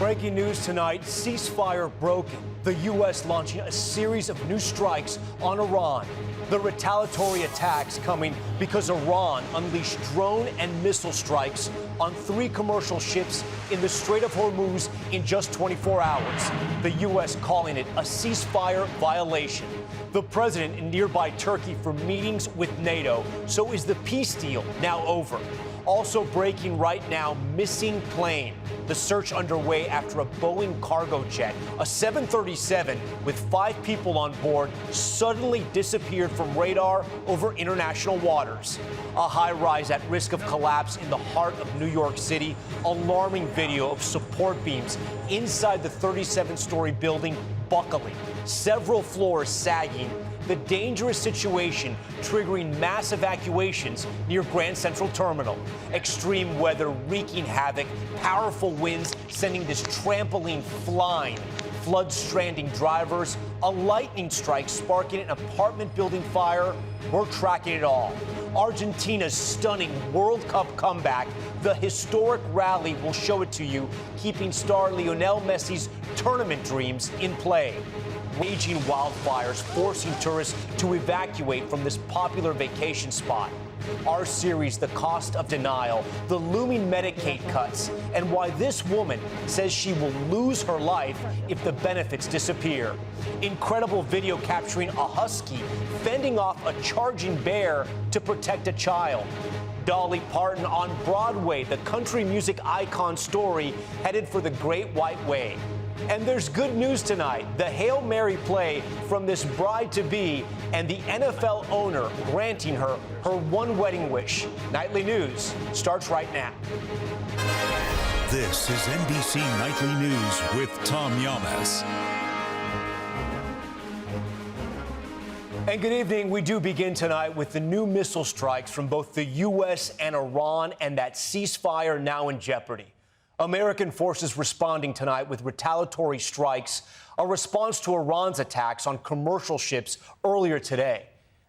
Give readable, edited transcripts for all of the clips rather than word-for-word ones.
Breaking news tonight, ceasefire broken. The U.S. launching a series of new strikes on Iran. The retaliatory attacks coming because Iran unleashed drone and missile strikes on 3 commercial ships in the Strait of Hormuz in just 24 hours. The U.S. calling it a ceasefire violation. The president in nearby Turkey for meetings with NATO. So is the peace deal now over? Also breaking right now, missing plane. The search underway after a Boeing cargo jet, a 737 with 5 people on board, suddenly disappeared from radar over international waters. A high-rise at risk of collapse in the heart of New York City. Alarming video of support beams inside the 37-story building buckling. Several floors sagging. The dangerous situation triggering mass evacuations near Grand Central Terminal. Extreme weather wreaking havoc, powerful winds sending this trampoline flying. Floods stranding drivers, a lightning strike sparking an apartment building fire. We're tracking it all. Argentina's stunning World Cup comeback. The historic rally will show it to you, keeping star Lionel Messi's tournament dreams in play. Raging wildfires forcing tourists to evacuate from this popular vacation spot. Our series, The Cost of Denial, the looming Medicaid cuts, and why this woman says she will lose her life if the benefits disappear. Incredible video capturing a husky fending off a charging bear to protect a child. Dolly Parton on Broadway, the country music icon story headed for the Great White Way. And there's good news tonight. The Hail Mary play from this bride-to-be and the NFL owner granting her one wedding wish. Nightly News starts right now. This is NBC Nightly News with Tom Llamas. And good evening. We do begin tonight with the new missile strikes from both the U.S. and Iran and that ceasefire now in jeopardy. American forces responding tonight with retaliatory strikes, a response to Iran's attacks on commercial ships earlier today.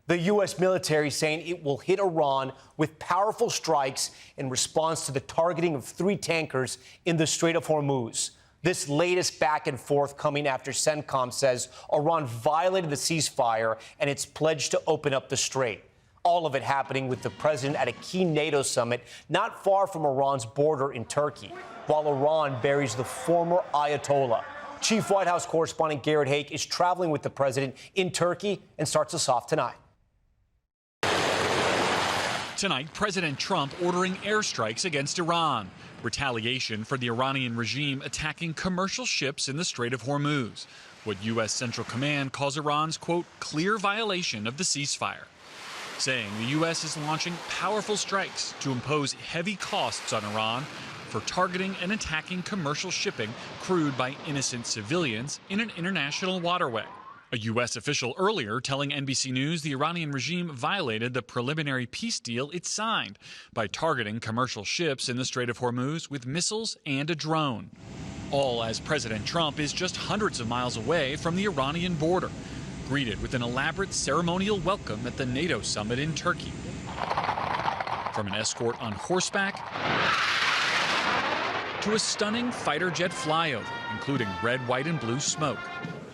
The U.S. military saying it will hit Iran with powerful strikes in response to the targeting of 3 tankers in the Strait of Hormuz. This latest back and forth coming after CENTCOM says Iran violated the ceasefire and its pledge to open up the strait. All of it happening with the president at a key NATO summit not far from Iran's border in Turkey, while Iran buries the former Ayatollah. Chief White House correspondent Garrett Hake is traveling with the president in Turkey and starts us off tonight. Tonight, President Trump ordering airstrikes against Iran. Retaliation for the Iranian regime attacking commercial ships in the Strait of Hormuz. What U.S. Central Command calls Iran's, quote, clear violation of the ceasefire. Saying the U.S. is launching powerful strikes to impose heavy costs on Iran for targeting and attacking commercial shipping crewed by innocent civilians in an international waterway. A U.S. official earlier telling NBC News the Iranian regime violated the preliminary peace deal it signed by targeting commercial ships in the Strait of Hormuz with missiles and a drone. All as President Trump is just hundreds of miles away from the Iranian border, greeted with an elaborate ceremonial welcome at the NATO summit in Turkey. From an escort on horseback to a stunning fighter jet flyover, including red, white, and blue smoke.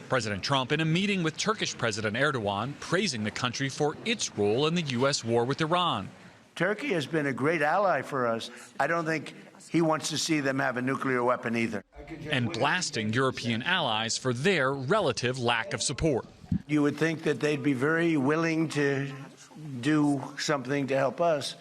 President Trump in a meeting with Turkish President Erdogan praising the country for its role in the U.S. war with Iran. Turkey has been a great ally for us. I don't think he wants to see them have a nuclear weapon either. And blasting European allies for their relative lack of support. You would think that they'd be very willing to do something to help us,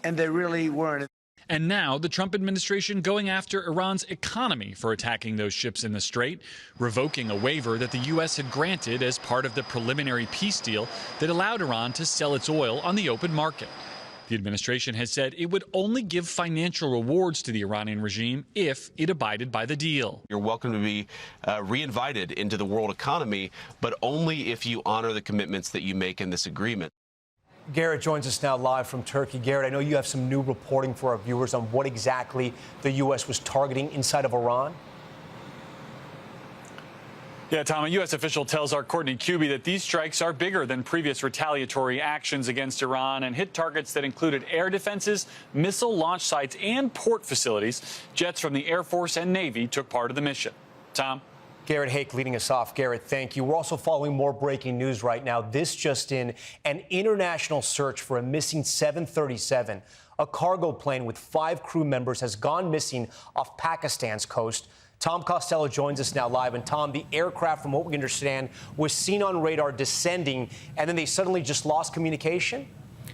and they really weren't. And now the Trump administration going after Iran's economy for attacking those ships in the Strait, revoking a waiver that the U.S. had granted as part of the preliminary peace deal that allowed Iran to sell its oil on the open market. The administration has said it would only give financial rewards to the Iranian regime if it abided by the deal. You're welcome to be re-invited into the world economy, but only if you honor the commitments that you make in this agreement. Garrett joins us now live from Turkey. Garrett, I know you have some new reporting for our viewers on what exactly the U.S. was targeting inside of Iran. Yeah, Tom, a U.S. official tells our Courtney Cubie that these strikes are bigger than previous retaliatory actions against Iran and hit targets that included air defenses, missile launch sites, and port facilities. Jets from the Air Force and Navy took part of the mission. Tom? Garrett Hake leading us off. Garrett, thank you. We're also following more breaking news right now. This just in, an international search for a missing 737, a cargo plane with 5 crew members, has gone missing off Pakistan's coast. Tom Costello joins us now live. And Tom, the aircraft, from what we understand, was seen on radar descending, and then they suddenly just lost communication?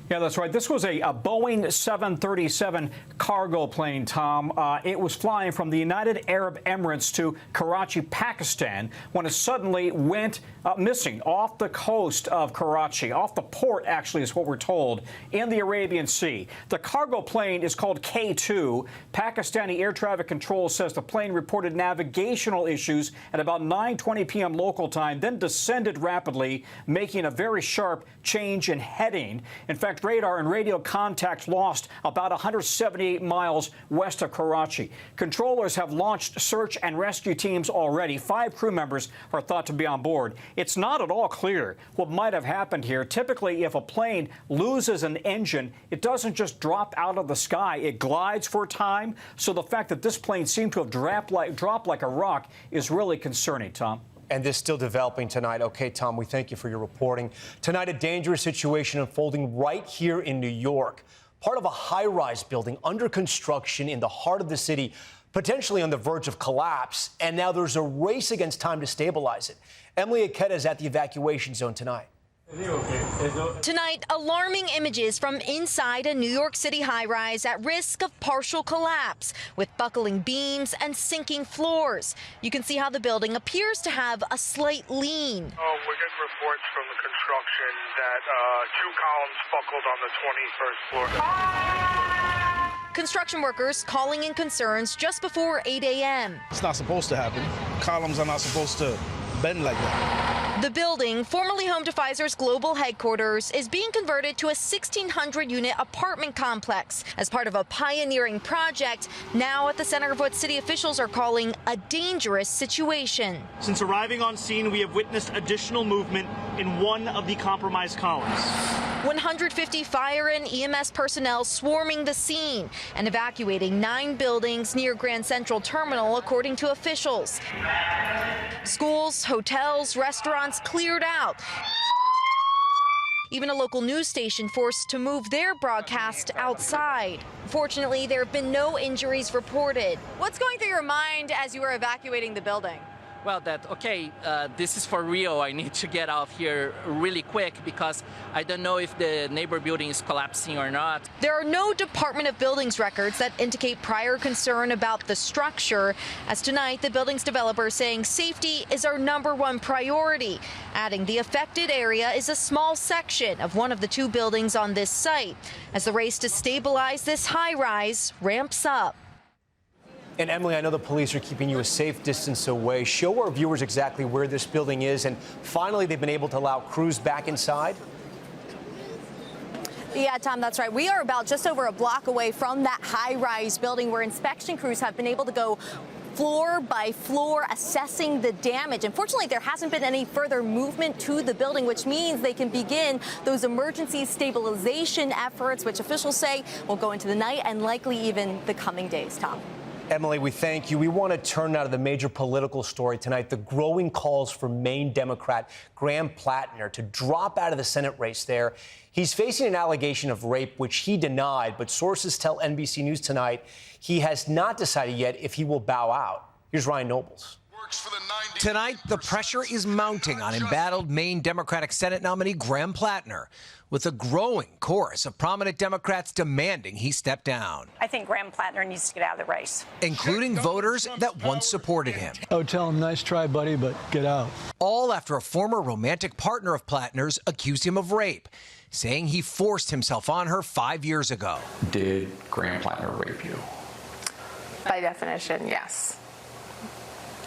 Yeah, that's right. This was a Boeing 737 cargo plane, Tom. It was flying from the United Arab Emirates to Karachi, Pakistan, when it suddenly went missing off the coast of Karachi, off the port, actually, is what we're told, in the Arabian Sea. The cargo plane is called K-2. Pakistani air traffic control says the plane reported navigational issues at about 9:20 p.m. local time, then descended rapidly, making a very sharp change in heading. In fact, radar and radio contact lost about 178 miles west of Karachi. Controllers have launched search and rescue teams already. 5 crew members are thought to be on board. It's not at all clear what might have happened here. Typically, if a plane loses an engine, it doesn't just drop out of the sky. It glides for a time. So the fact that this plane seemed to have dropped like a rock is really concerning, Tom. And this still developing tonight. Okay, Tom, we thank you for your reporting. Tonight, a dangerous situation unfolding right here in New York. Part of a high-rise building under construction in the heart of the city, potentially on the verge of collapse. And now there's a race against time to stabilize it. Emily Aketa is at the evacuation zone tonight. Tonight, alarming images from inside a New York City high-rise at risk of partial collapse, with buckling beams and sinking floors. You can see how the building appears to have a slight lean. We're getting reports from the construction that 2 columns buckled on the 21st floor. Construction workers calling in concerns just before 8 a.m. It's not supposed to happen. Columns are not supposed to bend like that. The building, formerly home to Pfizer's global headquarters, is being converted to a 1,600-unit apartment complex as part of a pioneering project, now at the center of what city officials are calling a dangerous situation. Since arriving on scene, we have witnessed additional movement in one of the compromised columns. 150 fire and EMS personnel swarming the scene and evacuating 9 buildings near Grand Central Terminal, according to officials. Schools, hotels, restaurants cleared out. Even a local news station forced to move their broadcast outside. Fortunately, there have been no injuries reported. What's going through your mind as you are evacuating the building? Well, this is for real. I need to get out of here really quick because I don't know if the neighbor building is collapsing or not. There are no Department of Buildings records that indicate prior concern about the structure. As tonight, the building's developer saying safety is our #1 priority, adding the affected area is a small section of one of the 2 buildings on this site as the race to stabilize this high-rise ramps up. And Emily, I know the police are keeping you a safe distance away. Show our viewers exactly where this building is. And finally, they've been able to allow crews back inside. Yeah, Tom, that's right. We are about just over a block away from that high-rise building where inspection crews have been able to go floor by floor assessing the damage. Unfortunately, there hasn't been any further movement to the building, which means they can begin those emergency stabilization efforts, which officials say will go into the night and likely even the coming days, Tom. Emily, we thank you. We want to turn now to the major political story tonight, the growing calls for Maine Democrat Graham Platner to drop out of the Senate race there. He's facing an allegation of rape, which he denied, but sources tell NBC News tonight he has not decided yet if he will bow out. Here's Ryan Nobles. Tonight, the pressure is mounting on embattled Maine Democratic Senate nominee Graham Platner, with a growing chorus of prominent Democrats demanding he step down. I think Graham Platner needs to get out of the race. Including voters that once supported him. I would tell him, nice try, buddy, but get out. All after a former romantic partner of Platner's accused him of rape, saying he forced himself on her 5 years ago. Did Graham Platner rape you? By definition, yes.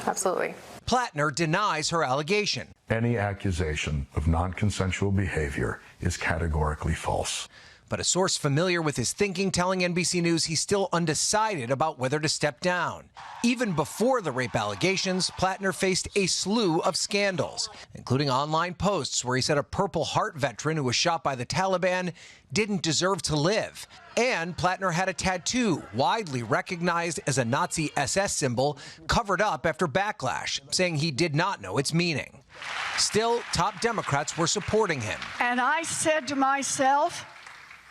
Absolutely. Platner denies her allegation. Any accusation of non-consensual behavior is categorically false. But a source familiar with his thinking telling NBC News he's still undecided about whether to step down. Even before the rape allegations, Platner faced a slew of scandals, including online posts where he said a Purple Heart veteran who was shot by the Taliban didn't deserve to live. And Platner had a tattoo widely recognized as a Nazi SS symbol covered up after backlash, saying he did not know its meaning. Still, top Democrats were supporting him. And I said to myself,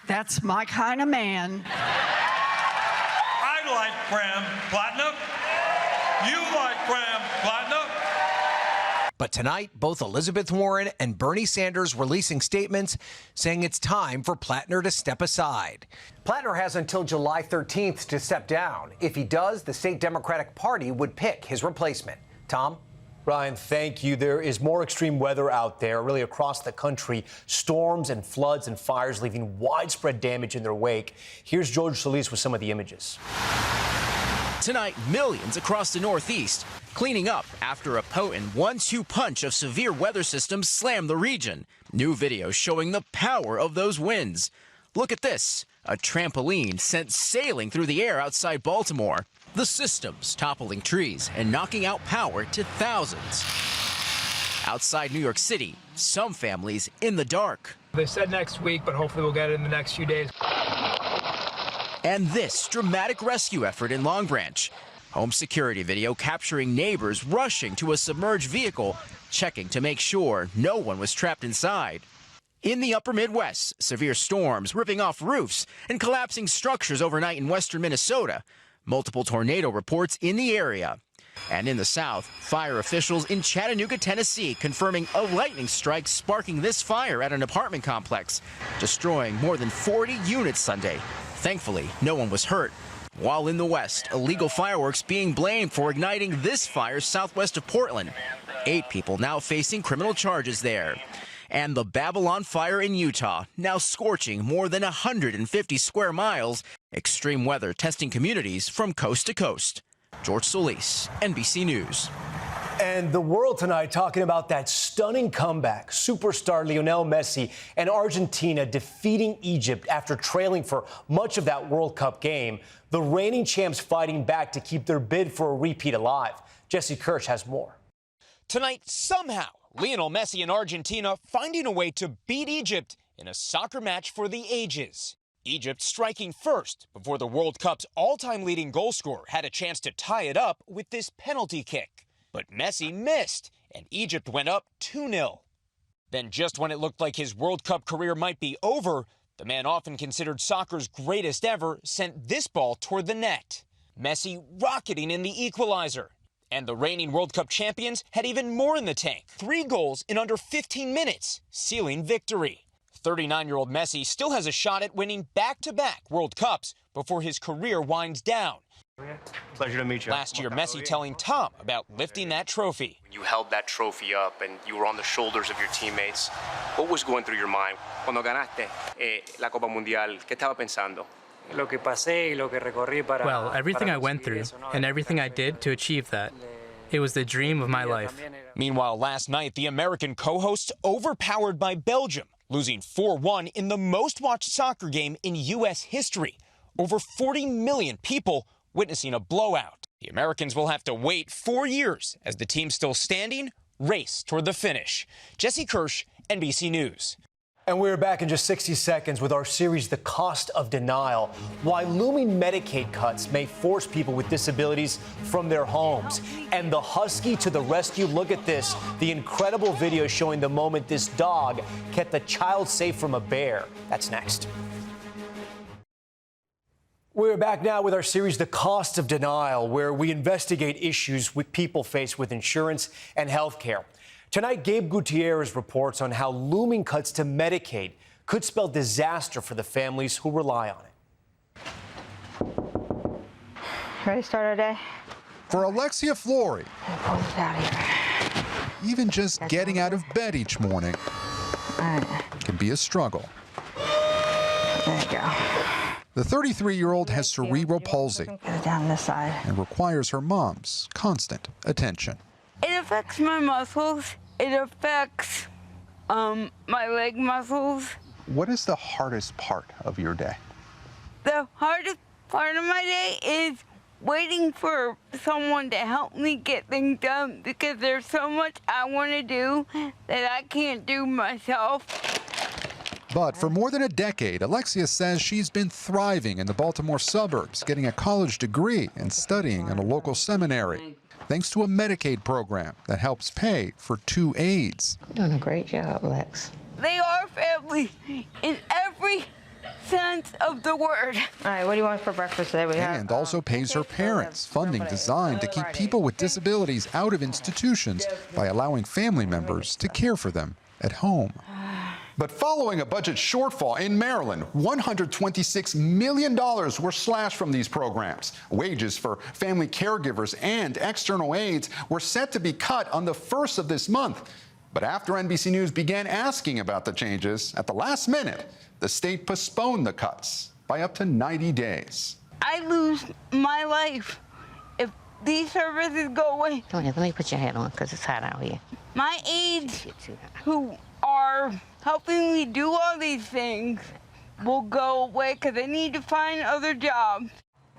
that's my kind of man. I like Graham Platner. You like Graham Platner. But tonight, both Elizabeth Warren and Bernie Sanders releasing statements saying it's time for Platner to step aside. Platner has until July 13th to step down. If he does, the state Democratic Party would pick his replacement. Tom? Ryan, thank you. There is more extreme weather out there, really across the country. Storms and floods and fires leaving widespread damage in their wake. Here's George Solis with some of the images. Tonight, millions across the Northeast cleaning up after a potent 1-2 punch of severe weather systems slammed the region. New videos showing the power of those winds. Look at this, a trampoline sent sailing through the air outside Baltimore. The systems toppling trees and knocking out power to thousands. Outside New York City, some families in the dark. They said next week, but hopefully we'll get it in the next few days. And this dramatic rescue effort in Long Branch. Home security video capturing neighbors rushing to a submerged vehicle, checking to make sure no one was trapped inside. In the upper Midwest, severe storms ripping off roofs and collapsing structures overnight in western Minnesota. Multiple tornado reports in the area. And in the south, fire officials in Chattanooga, Tennessee, confirming a lightning strike sparking this fire at an apartment complex, destroying more than 40 units Sunday. Thankfully, no one was hurt. While in the west, illegal fireworks being blamed for igniting this fire southwest of Portland. 8 people now facing criminal charges there. And the Babylon fire in Utah, now scorching more than 150 square miles. Extreme weather testing communities from coast to coast. George Solis, NBC News. And the world tonight talking about that stunning comeback. Superstar Lionel Messi and Argentina defeating Egypt after trailing for much of that World Cup game. The reigning champs fighting back to keep their bid for a repeat alive. Jesse Kirsch has more. Tonight, somehow, Lionel Messi and Argentina finding a way to beat Egypt in a soccer match for the ages. Egypt striking first before the World Cup's all-time leading goal scorer had a chance to tie it up with this penalty kick. But Messi missed, and Egypt went up 2-0. Then just when it looked like his World Cup career might be over, the man often considered soccer's greatest ever sent this ball toward the net. Messi rocketing in the equalizer. And the reigning World Cup champions had even more in the tank. 3 goals in under 15 minutes, sealing victory. 39-year-old Messi still has a shot at winning back-to-back World Cups before his career winds down. Pleasure to meet you. Last year, Messi telling Tom about lifting that trophy. When you held that trophy up and you were on the shoulders of your teammates, what was going through your mind? Cuando ganaste la Copa Mundial, ¿qué estaba pensando? Well, everything I went through and everything I did to achieve that. It was the dream of my life. Meanwhile, last night, the American co-hosts overpowered by Belgium, losing 4-1 in the most-watched soccer game in U.S. history. Over 40 million people witnessing a blowout. The Americans will have to wait 4 years as the team still standing race toward the finish. Jesse Kirsch, NBC News. And we're back in just 60 seconds with our series, The Cost of Denial. Why looming Medicaid cuts may force people with disabilities from their homes. And the Husky to the rescue. Look at this. The incredible video showing the moment this dog kept a child safe from a bear. That's next. We're back now with our series, The Cost of Denial, where we investigate issues people face with insurance and health care. Tonight, Gabe Gutierrez reports on how looming cuts to Medicaid could spell disaster for the families who rely on it. Ready to start our day? For Alexia Flory, even just getting out of bed each morning can be a struggle. There you go. The 33-year-old has cerebral palsy Get it down this side. and requires her mom's constant attention. It affects my muscles. It affects my leg muscles. what is the hardest part of your day? The hardest part of my day is waiting for someone to help me get things done because there's so much I want to do that I can't do myself. But for more than a decade, Alexia says she's been thriving in the Baltimore suburbs, getting a college degree and studying in a local seminary, thanks to a Medicaid program that helps pay for 2 aides. You're doing a great job, Lex. They are family in every sense of the word. All right, what do you want for breakfast today? And also pays her parents, funding designed to keep people with disabilities out of institutions by allowing family members to care for them at home. But following a budget shortfall in Maryland, $126 million were slashed from these programs. Wages for family caregivers and external aides were set to be cut on the 1st of this month. But after NBC News began asking about the changes, at the last minute, the state postponed the cuts by up to 90 days. I lose my life if these services go away. Let me put your hat on because it's hot out here. My aides who are helping me do all these things will go away because I need to find other jobs.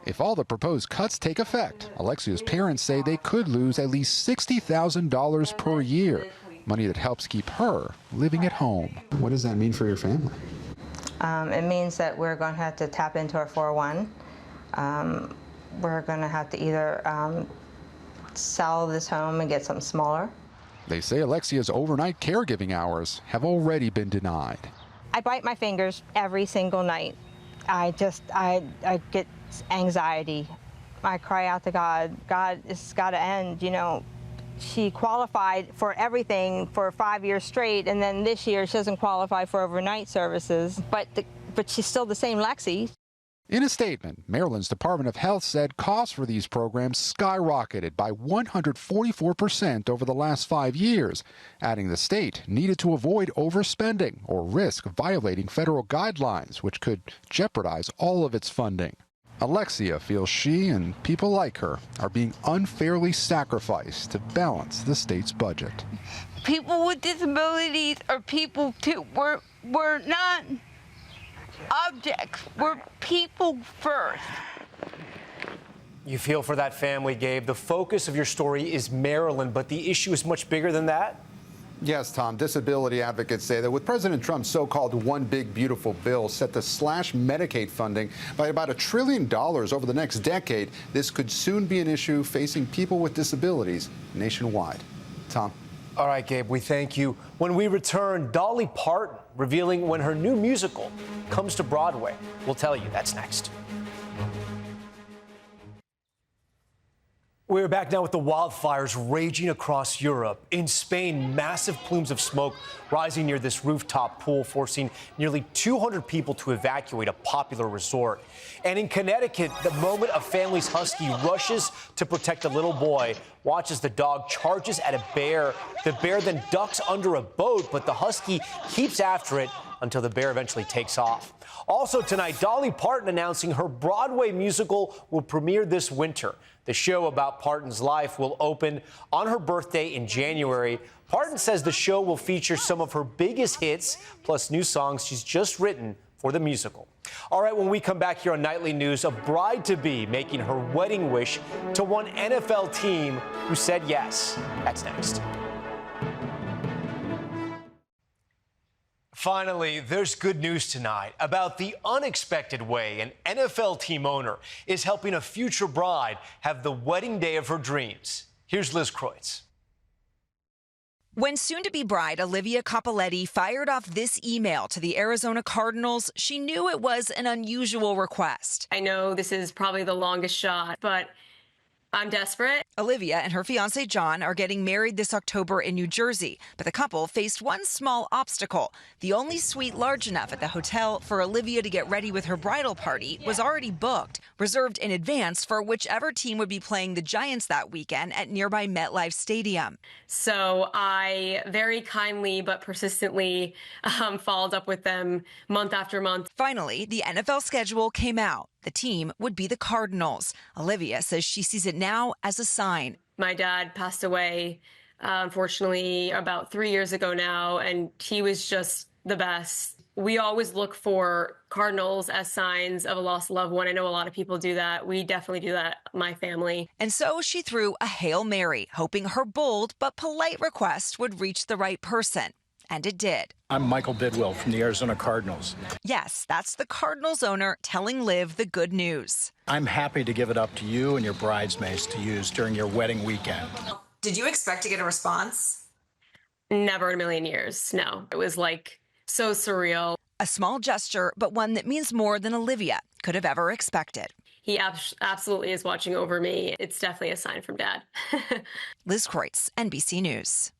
If all the proposed cuts take effect, Alexia's parents say they could lose at least $60,000 per year, money that helps keep her living at home. What does that mean for your family? It means that we're going to have to tap into our 401. We're going to have to either sell this home and get something smaller. They say Alexia's overnight caregiving hours have already been denied. I bite my fingers every single night. I get anxiety. I cry out to God. God, it's got to end. You know, she qualified for everything for 5 years straight, and then this year she doesn't qualify for overnight services. But she's still the same Lexi. In a statement, Maryland's Department of Health said costs for these programs skyrocketed by 144% over the last 5 years, adding the state needed to avoid overspending or risk violating federal guidelines, which could jeopardize all of its funding. Alexia feels she and people like her are being unfairly sacrificed to balance the state's budget. People with disabilities are people too. We're not objects. We're people first. You feel for that family, Gabe. The focus of your story is Maryland, but the issue is much bigger than that. Yes, Tom. Disability advocates say that with President Trump's so-called One Big Beautiful bill set to slash Medicaid funding by about $1 trillion over the next decade, this could soon be an issue facing people with disabilities nationwide. Tom. All right, Gabe, we thank you. When we return, Dolly Parton revealing when her new musical comes to Broadway. We'll tell you. That's next. We're back now with the wildfires raging across Europe. In Spain, massive plumes of smoke rising near this rooftop pool, forcing nearly 200 people to evacuate a popular resort. And in Connecticut, the moment a family's Husky rushes to protect a little boy, watch as the dog charges at a bear. The bear then ducks under a boat, but the Husky keeps after it until the bear eventually takes off. Also tonight, Dolly Parton announcing her Broadway musical will premiere this winter. The show about Parton's life will open on her birthday in January. Parton says the show will feature some of her biggest hits, plus new songs she's just written for the musical. All right, when we come back here on Nightly News, a bride-to-be making her wedding wish to one NFL team who said yes. That's next. Finally, there's good news tonight about the unexpected way an NFL team owner is helping a future bride have the wedding day of her dreams. Here's Liz Kreutz. When soon-to-be bride Olivia Capoletti fired off this email to the Arizona Cardinals, she knew it was an unusual request. I know this is probably the longest shot, but I'm desperate. Olivia and her fiancé John are getting married this October in New Jersey, but the couple faced one small obstacle. The only suite large enough at the hotel for Olivia to get ready with her bridal party was already booked, reserved in advance for whichever team would be playing the Giants that weekend at nearby MetLife Stadium. So I very kindly but persistently followed up with them month after month. Finally, the NFL schedule came out. The team would be the Cardinals. Olivia says she sees it now as a sign. My dad passed away, unfortunately, about 3 years ago now, and he was just the best. we always look for cardinals as signs of a lost loved one. I know a lot of people do that. We definitely do that, my family. And so she threw a Hail Mary, hoping her bold but polite request would reach the right person. And it did. I'm Michael Bidwell from the Arizona Cardinals. Yes, that's the Cardinals owner telling Liv the good news. I'm happy to give it up to you and your bridesmaids to use during your wedding weekend. Did you expect to get a response? Never in a million years, no. It was like so surreal. A small gesture, but one that means more than Olivia could have ever expected. He absolutely is watching over me. It's definitely a sign from Dad. Liz Kreutz, NBC News.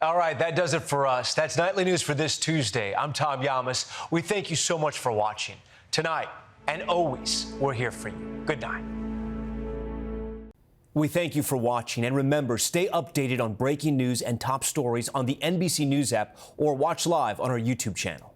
All right, that does it for us. That's Nightly News for this Tuesday. I'm Tom Llamas. We thank you so much for watching. Tonight and always, we're here for you. Good night. We thank you for watching. And remember, stay updated on breaking news and top stories on the NBC News app or watch live on our YouTube channel.